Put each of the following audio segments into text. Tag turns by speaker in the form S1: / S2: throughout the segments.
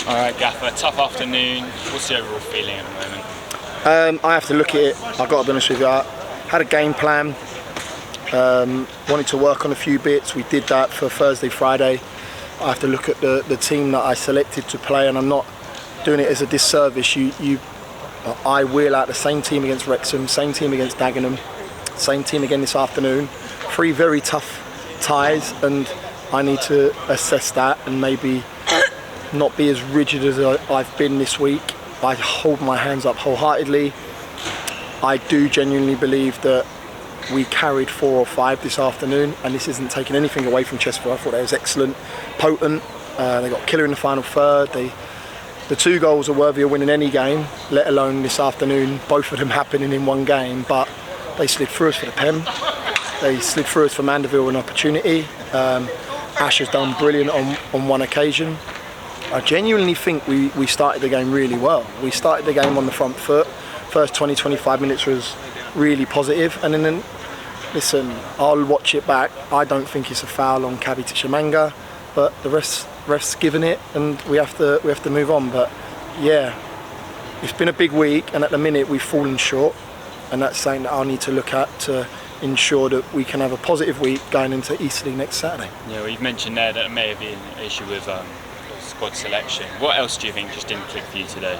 S1: All right, Gaffer, tough afternoon. What's the overall feeling at the moment?
S2: I have to look at it. I've got to be honest with you. I had a game plan. Wanted to work on a few bits. We did that for Thursday, Friday. I have to look at the team that I selected to play, and I'm not doing it as a disservice. I wheel out the same team against Wrexham, same team against Dagenham, same team again this afternoon. 3 very tough ties, and I need to assess that and maybe not be as rigid as I've been this week. I hold my hands up wholeheartedly. I do genuinely believe that we carried 4 or 5 this afternoon, and this isn't taking anything away from Chesterfield. I thought that was excellent, potent. They got killer in the final third. The 2 goals are worthy of winning any game, let alone this afternoon, both of them happening in one game, but they slid through us for the pen. They slid through us for Mandeville an opportunity. Ash has done brilliant on one occasion. I genuinely think we started the game really well. We started the game on the front foot. First 20-25 minutes was really positive, and then listen, I'll watch it back. I don't think it's a foul on Kabi Tishamanga, but the ref's given it, and we have to move on. But yeah, it's been a big week, and at the minute we've fallen short, and that's something that I'll need to look at to ensure that we can have a positive week going into Eastleigh next Saturday.
S1: Yeah, well, you've mentioned there that it may have been an issue with squad selection. What else do you think just didn't click for you today?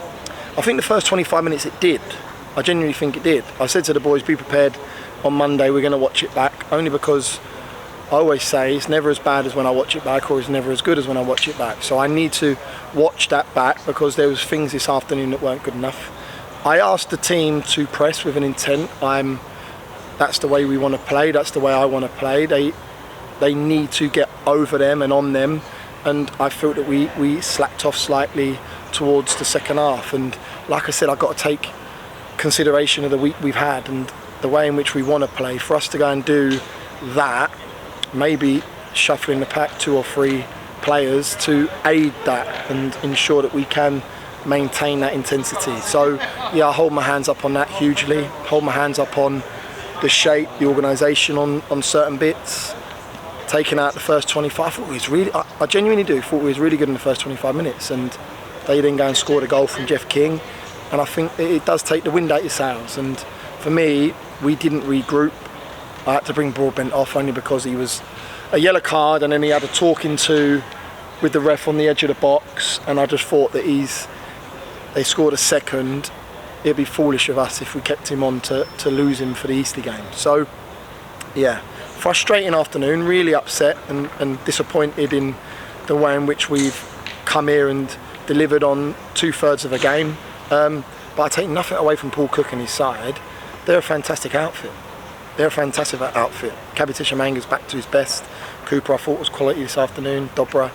S2: I think the first 25 minutes it did. I genuinely think it did. I said to the boys, be prepared on Monday, we're going to watch it back, only because I always say it's never as bad as when I watch it back, or it's never as good as when I watch it back. So I need to watch that back, because there was things this afternoon that weren't good enough. I asked the team to press with an intent. That's the way we want to play, that's the way I want to play. They need to get over them and on them, and I felt that we slacked off slightly towards the second half. And like I said, I've got to take consideration of the week we've had and the way in which we want to play. For us to go and do that, maybe shuffling the pack 2 or 3 players to aid that and ensure that we can maintain that intensity. So yeah, I hold my hands up on that hugely. Hold my hands up on the shape, the organisation on certain bits. Taking out the first 25, I thought it was really, I genuinely do, thought it was really good in the first 25 minutes, and they then go and scored a goal from Jeff King, and I think it does take the wind out your sails. And for me, we didn't regroup. I had to bring Broadbent off only because he was a yellow card, and then he had a talking to with the ref on the edge of the box, and I just thought that they scored a second. It'd be foolish of us if we kept him on to lose him for the Eastleigh game. So yeah, frustrating afternoon, really upset and disappointed in the way in which we've come here and delivered on 2/3 of a game. But I take nothing away from Paul Cook and his side. They're a fantastic outfit. Kabi Tishamanga's back to his best. Cooper, I thought, was quality this afternoon. Dobra,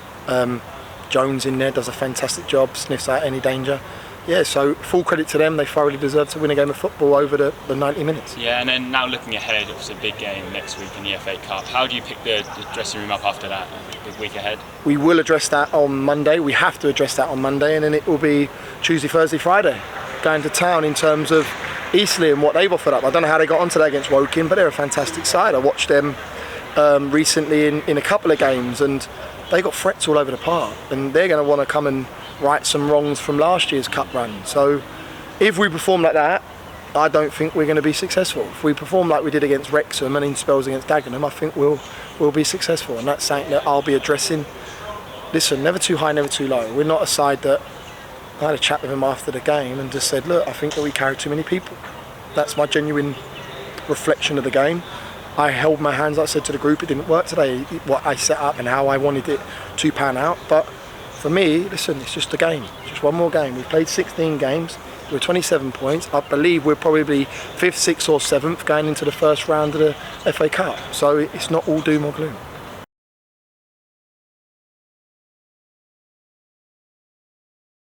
S2: Jones in there does a fantastic job, sniffs out any danger. Yeah, so full credit to them. They thoroughly deserve to win a game of football over the 90 minutes.
S1: Yeah, and then now looking ahead, it's a big game next week in the FA Cup. How do you pick the dressing room up after that big week ahead?
S2: We will address that on Monday. We have to address that on Monday, and then it will be Tuesday, Thursday, Friday, going to town in terms of Eastleigh and what they've offered up. I don't know how they got on today against Woking, but they're a fantastic side. I watched them recently in a couple of games, and they got threats all over the park, and they're going to want to come and right some wrongs from last year's cup run. So if we perform like that, I don't think we're going to be successful. If we perform like we did against Wrexham and in spells against Dagenham, I think we'll be successful, and that's something that I'll be addressing. Listen, never too high, never too low. We're not a side that... I had a chat with him after the game and just said, look, I think that we carried too many people. That's my genuine reflection of the game. I held my hands, I said to the group, it didn't work today, what I set up and how I wanted it to pan out. But for me, listen, it's just a game, just one more game. We've played 16 games, we're 27 points. I believe we're probably 5th, 6th or 7th going into the first round of the FA Cup. So it's not all doom or gloom.